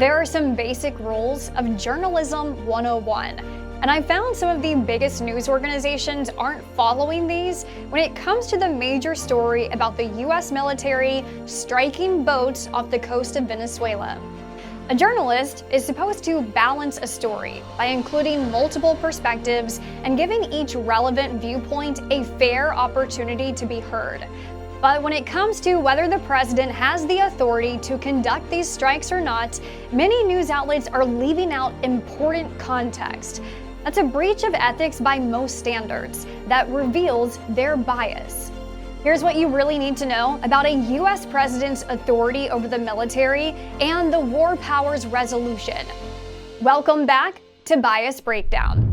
There are some basic rules of Journalism 101, and I found some of the biggest news organizations aren't following these when it comes to the major story about the US military striking boats off the coast of Venezuela. A journalist is supposed to balance a story by including multiple perspectives and giving each relevant viewpoint a fair opportunity to be heard. But when it comes to whether the president has the authority to conduct these strikes or not, many news outlets are leaving out important context. That's a breach of ethics by most standards that reveals their bias. Here's what you really need to know about a US president's authority over the military and the War Powers Resolution. Welcome back to Bias Breakdown.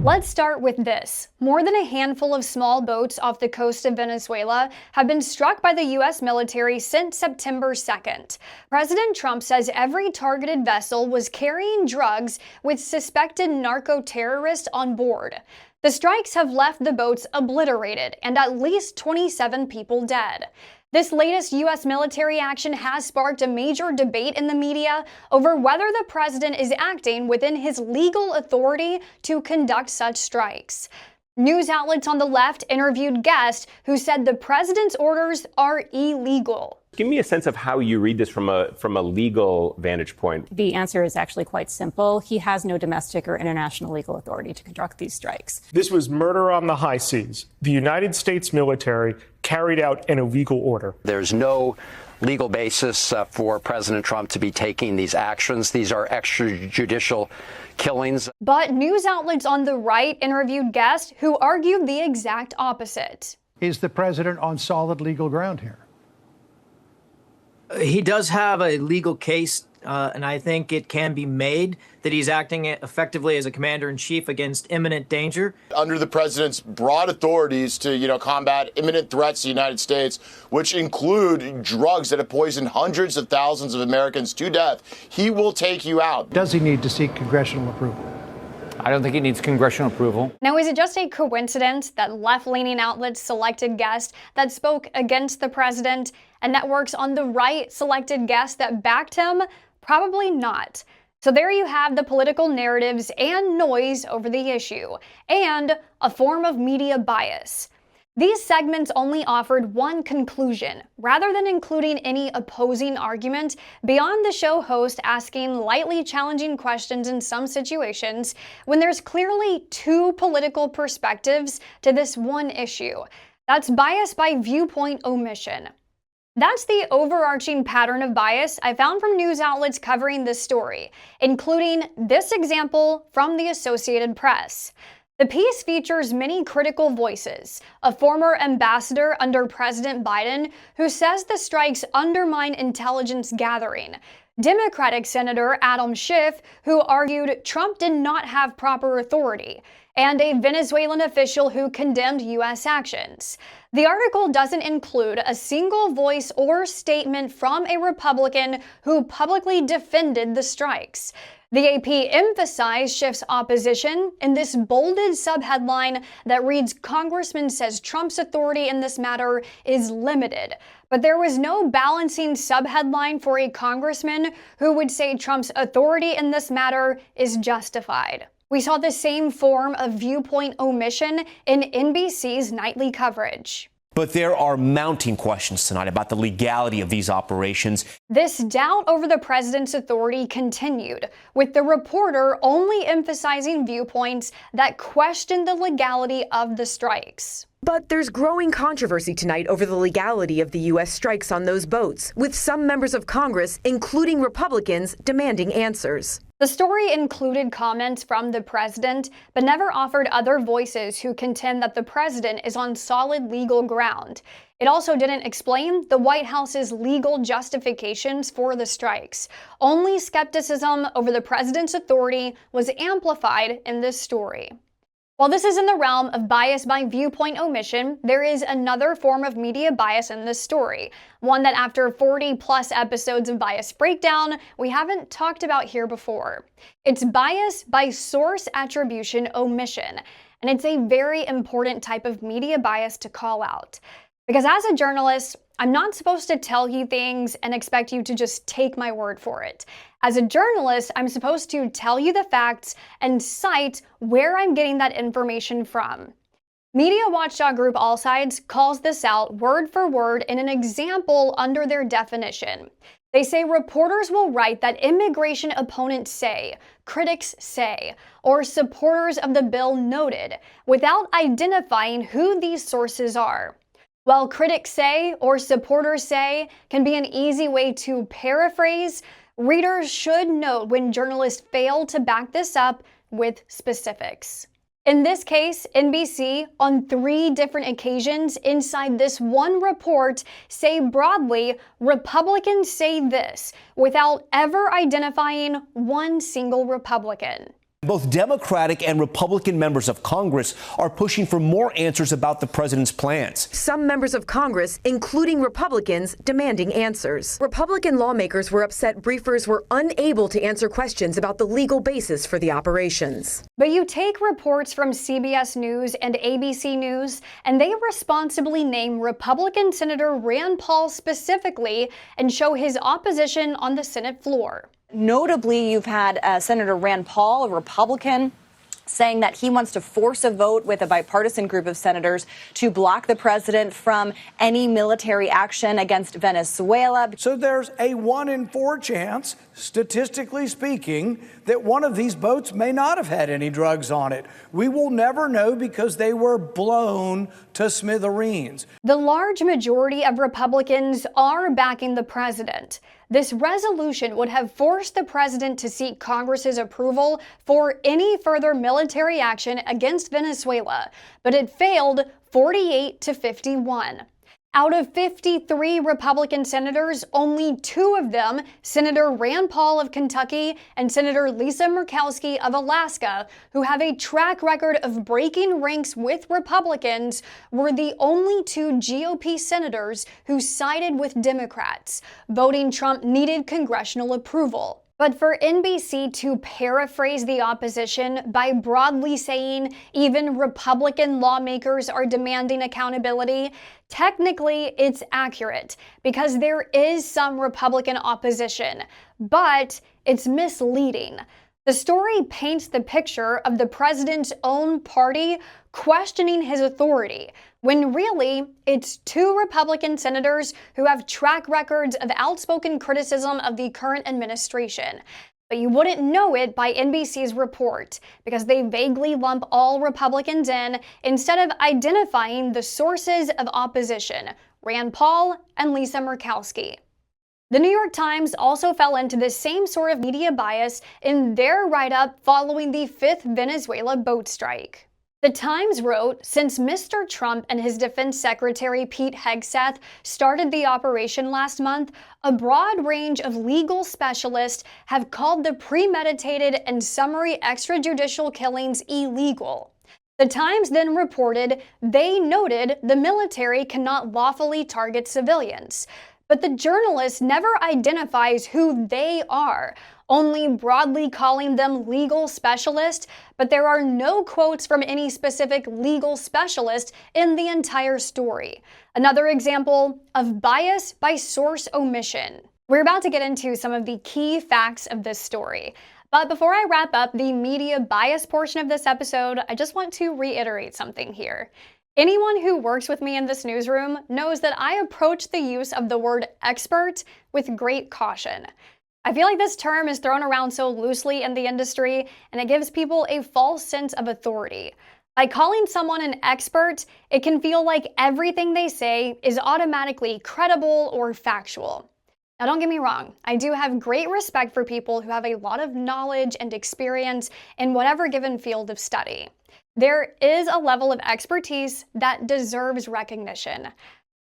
Let's start with this. More than a handful of small boats off the coast of Venezuela have been struck by the US military since September 2nd. President Trump says every targeted vessel was carrying drugs with suspected narcoterrorists on board. The strikes have left the boats obliterated and at least 27 people dead. This latest U.S. military action has sparked a major debate in the media over whether the president is acting within his legal authority to conduct such strikes. News outlets on the left interviewed guests who said the president's orders are illegal. Give me a sense of how you read this from a legal vantage point. The answer is actually quite simple. He has no domestic or international legal authority to conduct these strikes. This was murder on the high seas. The United States military carried out an illegal order. There's no legal basis for President Trump to be taking these actions. These are extrajudicial killings. But news outlets on the right interviewed guests who argued the exact opposite. Is the president on solid legal ground here? He does have a legal case, and I think it can be made that he's acting effectively as a commander-in-chief against imminent danger. Under the president's broad authorities to, combat imminent threats to the United States, which include drugs that have poisoned hundreds of thousands of Americans to death, he will take you out. Does he need to seek congressional approval? I don't think he needs congressional approval. Now, is it just a coincidence that left-leaning outlets selected guests that spoke against the president and networks on the right selected guests that backed him? Probably not. So there you have the political narratives and noise over the issue, and a form of media bias. These segments only offered one conclusion, rather than including any opposing argument beyond the show host asking lightly challenging questions in some situations when there's clearly two political perspectives to this one issue. That's bias by viewpoint omission. That's the overarching pattern of bias I found from news outlets covering this story, including this example from the Associated Press. The piece features many critical voices, a former ambassador under President Biden who says the strikes undermine intelligence gathering, Democratic Senator Adam Schiff who argued Trump did not have proper authority, and a Venezuelan official who condemned U.S. actions. The article doesn't include a single voice or statement from a Republican who publicly defended the strikes. The AP emphasized Schiff's opposition in this bolded subheadline that reads, "Congressman says Trump's authority in this matter is limited." But there was no balancing subheadline for a congressman who would say Trump's authority in this matter is justified. We saw the same form of viewpoint omission in NBC's nightly coverage. But there are mounting questions tonight about the legality of these operations. This doubt over the president's authority continued, with the reporter only emphasizing viewpoints that questioned the legality of the strikes. But there's growing controversy tonight over the legality of the U.S. strikes on those boats, with some members of Congress, including Republicans, demanding answers. The story included comments from the president, but never offered other voices who contend that the president is on solid legal ground. It also didn't explain the White House's legal justifications for the strikes. Only skepticism over the president's authority was amplified in this story. While this is in the realm of bias by viewpoint omission, there is another form of media bias in this story, one that after 40-plus episodes of Bias Breakdown, we haven't talked about here before. It's bias by source attribution omission, and it's a very important type of media bias to call out. Because as a journalist, I'm not supposed to tell you things and expect you to just take my word for it. As a journalist, I'm supposed to tell you the facts and cite where I'm getting that information from. Media watchdog group All Sides calls this out word for word in an example under their definition. They say reporters will write that immigration opponents say, critics say, or supporters of the bill noted, without identifying who these sources are. While critics say or supporters say can be an easy way to paraphrase, readers should note when journalists fail to back this up with specifics. In this case, NBC, on 3 different occasions inside this one report, say broadly, Republicans say this, without ever identifying one single Republican. Both Democratic and Republican members of Congress are pushing for more answers about the president's plans. Some members of Congress, including Republicans, demanding answers. Republican lawmakers were upset briefers were unable to answer questions about the legal basis for the operations. But you take reports from CBS News and ABC News, and they responsibly name Republican Senator Rand Paul specifically and show his opposition on the Senate floor. Notably, you've had Senator Rand Paul, a Republican, saying that he wants to force a vote with a bipartisan group of senators to block the president from any military action against Venezuela. So there's a 1 in 4 chance, statistically speaking, that one of these boats may not have had any drugs on it. We will never know because they were blown to smithereens. The large majority of Republicans are backing the president. This resolution would have forced the president to seek Congress's approval for any further military action against Venezuela, but it failed 48 to 51. Out of 53 Republican senators, only 2 of them, Senator Rand Paul of Kentucky and Senator Lisa Murkowski of Alaska, who have a track record of breaking ranks with Republicans, were the only 2 GOP senators who sided with Democrats, voting Trump needed congressional approval. But for NBC to paraphrase the opposition by broadly saying even Republican lawmakers are demanding accountability, technically it's accurate because there is some Republican opposition, but it's misleading. The story paints the picture of the president's own party questioning his authority, when really it's 2 Republican senators who have track records of outspoken criticism of the current administration. But you wouldn't know it by NBC's report because they vaguely lump all Republicans in instead of identifying the sources of opposition, Rand Paul and Lisa Murkowski. The New York Times also fell into the same sort of media bias in their write-up following the 5th Venezuela boat strike. The Times wrote, since Mr. Trump and his Defense Secretary Pete Hegseth started the operation last month, a broad range of legal specialists have called the premeditated and summary extrajudicial killings illegal. The Times then reported they noted the military cannot lawfully target civilians. But the journalist never identifies who they are, only broadly calling them legal specialists, but there are no quotes from any specific legal specialist in the entire story. Another example of bias by source omission. We're about to get into some of the key facts of this story. But before I wrap up the media bias portion of this episode, I just want to reiterate something here. Anyone who works with me in this newsroom knows that I approach the use of the word expert with great caution. I feel like this term is thrown around so loosely in the industry, and it gives people a false sense of authority. By calling someone an expert, it can feel like everything they say is automatically credible or factual. Now, don't get me wrong, I do have great respect for people who have a lot of knowledge and experience in whatever given field of study. There is a level of expertise that deserves recognition.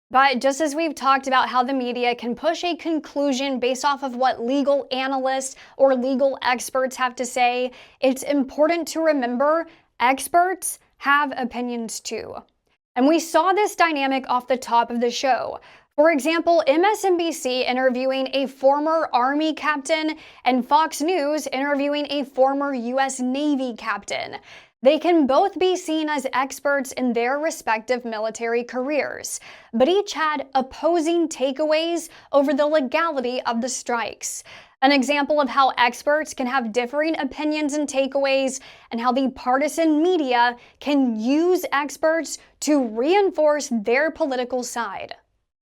But just as we've talked about how the media can push a conclusion based off of what legal analysts or legal experts have to say, it's important to remember experts have opinions too. And we saw this dynamic off the top of the show. For example, MSNBC interviewing a former Army captain and Fox News interviewing a former U.S. Navy captain. They can both be seen as experts in their respective military careers, but each had opposing takeaways over the legality of the strikes. An example of how experts can have differing opinions and takeaways, and how the partisan media can use experts to reinforce their political side.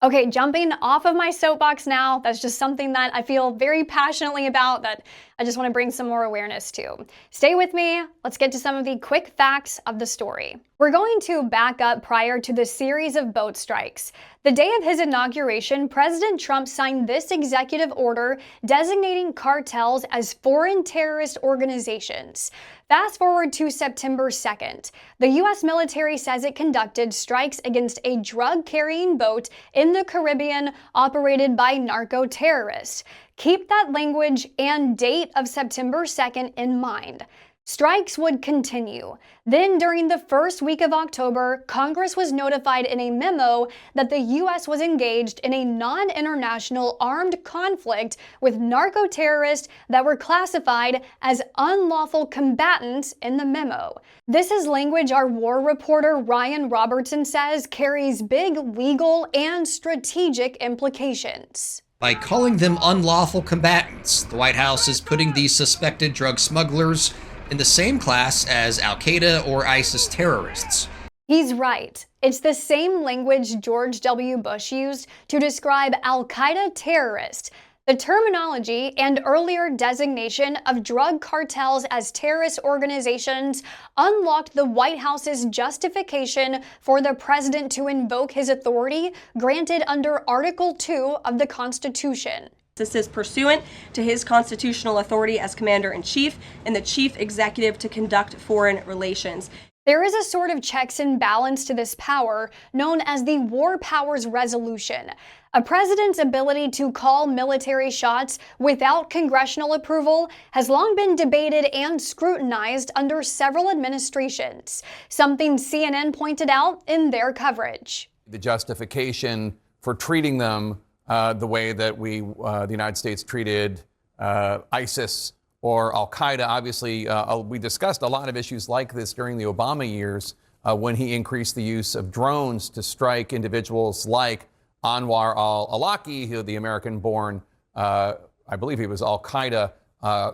Okay, jumping off of my soapbox now, that's just something that I feel very passionately about that I just want to bring some more awareness to. Stay with me, let's get to some of the quick facts of the story. We're going to back up prior to the series of boat strikes. The day of his inauguration, President Trump signed this executive order designating cartels as foreign terrorist organizations. Fast forward to September 2nd. The U.S. military says it conducted strikes against a drug-carrying boat in the Caribbean operated by narcoterrorists. Keep that language and date of September 2nd in mind. Strikes would continue. Then, during the first week of October, Congress was notified in a memo that the U.S. was engaged in a non-international armed conflict with narco-terrorists that were classified as unlawful combatants in the memo. This is language our war reporter Ryan Robertson says carries big legal and strategic implications. By calling them unlawful combatants, the White House is putting these suspected drug smugglers in the same class as Al-Qaeda or ISIS terrorists. He's right. It's the same language George W. Bush used to describe Al-Qaeda terrorists. The terminology and earlier designation of drug cartels as terrorist organizations unlocked the White House's justification for the president to invoke his authority granted under Article 2 of the Constitution. This is pursuant to his constitutional authority as Commander-in-Chief and the Chief Executive to conduct foreign relations. There is a sort of checks and balance to this power known as the War Powers Resolution. A president's ability to call military shots without congressional approval has long been debated and scrutinized under several administrations, something CNN pointed out in their coverage. The justification for treating them the way that the United States treated ISIS or Al-Qaeda. Obviously, we discussed a lot of issues like this during the Obama years when he increased the use of drones to strike individuals like Anwar al-Awlaki, who the American-born, I believe he was Al-Qaeda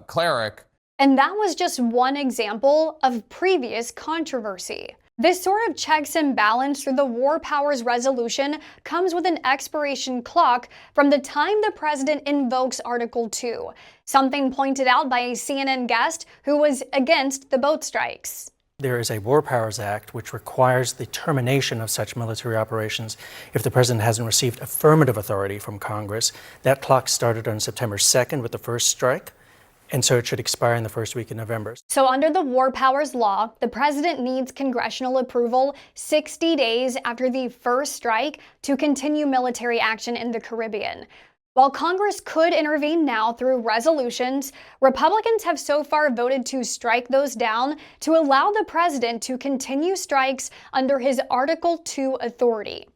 cleric. And that was just one example of previous controversy. This sort of checks and balance through the War Powers Resolution comes with an expiration clock from the time the president invokes Article 2, something pointed out by a CNN guest who was against the boat strikes. There is a War Powers Act which requires the termination of such military operations if the president hasn't received affirmative authority from Congress. That clock started on September 2nd with the first strike, and so it should expire in the first week in November. So under the War Powers Law, the president needs congressional approval 60 days after the first strike to continue military action in the Caribbean. While Congress could intervene now through resolutions, Republicans have so far voted to strike those down to allow the president to continue strikes under his Article 2 authority.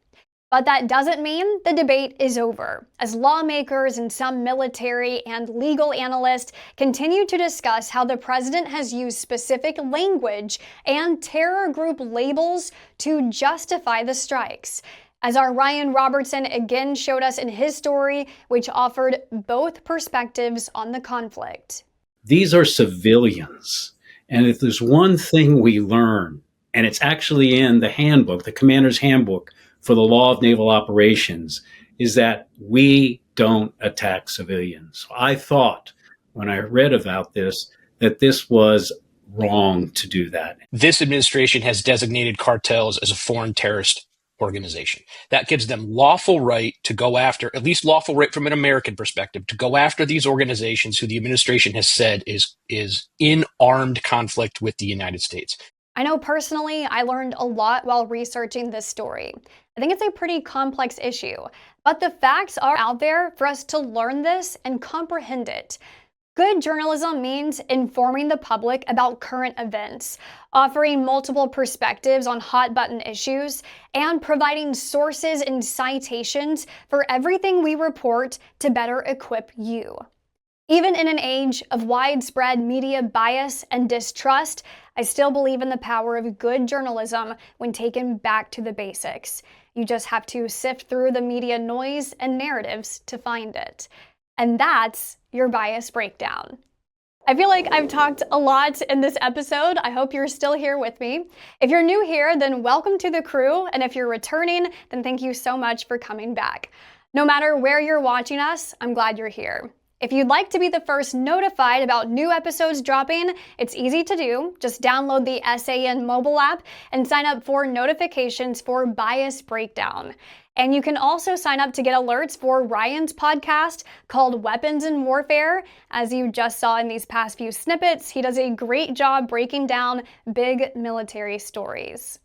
But that doesn't mean the debate is over, as lawmakers and some military and legal analysts continue to discuss how the president has used specific language and terror group labels to justify the strikes. As our Ryan Robertson again showed us in his story, which offered both perspectives on the conflict. These are civilians. And if there's one thing we learn, and it's actually in the handbook, the commander's handbook for the law of naval operations, is that we don't attack civilians. I thought when I read about this that this was wrong to do that. This administration has designated cartels as a foreign terrorist organization. That gives them lawful right to go after, at least lawful right from an American perspective, to go after these organizations who the administration has said is in armed conflict with the United States. I know personally, I learned a lot while researching this story. I think it's a pretty complex issue, but the facts are out there for us to learn this and comprehend it. Good journalism means informing the public about current events, offering multiple perspectives on hot-button issues, and providing sources and citations for everything we report to better equip you. Even in an age of widespread media bias and distrust, I still believe in the power of good journalism when taken back to the basics. You just have to sift through the media noise and narratives to find it. And that's your bias breakdown. I feel like I've talked a lot in this episode. I hope you're still here with me. If you're new here, then welcome to the crew. And if you're returning, then thank you so much for coming back. No matter where you're watching us, I'm glad you're here. If you'd like to be the first notified about new episodes dropping, it's easy to do. Just download the SAN mobile app and sign up for notifications for Bias Breakdown. And you can also sign up to get alerts for Ryan's podcast called Weapons and Warfare. As you just saw in these past few snippets, he does a great job breaking down big military stories.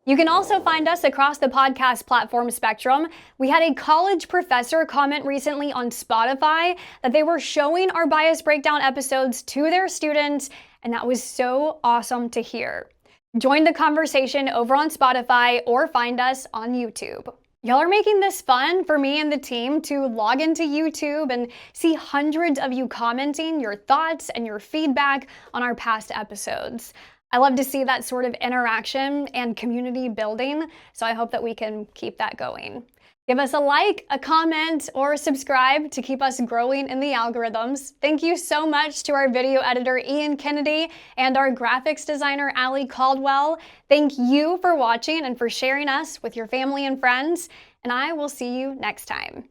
You can also find us across the podcast platform spectrum. We had a college professor comment recently on Spotify that they were showing our Bias Breakdown episodes to their students, and that was so awesome to hear. Join the conversation over on Spotify or find us on YouTube. Y'all are making this fun for me and the team to log into YouTube and see hundreds of you commenting your thoughts and your feedback on our past episodes. I love to see that sort of interaction and community building, so I hope that we can keep that going. Give us a like, a comment, or subscribe to keep us growing in the algorithms. Thank you so much to our video editor, Ian Kennedy, and our graphics designer, Allie Caldwell. Thank you for watching and for sharing us with your family and friends, and I will see you next time.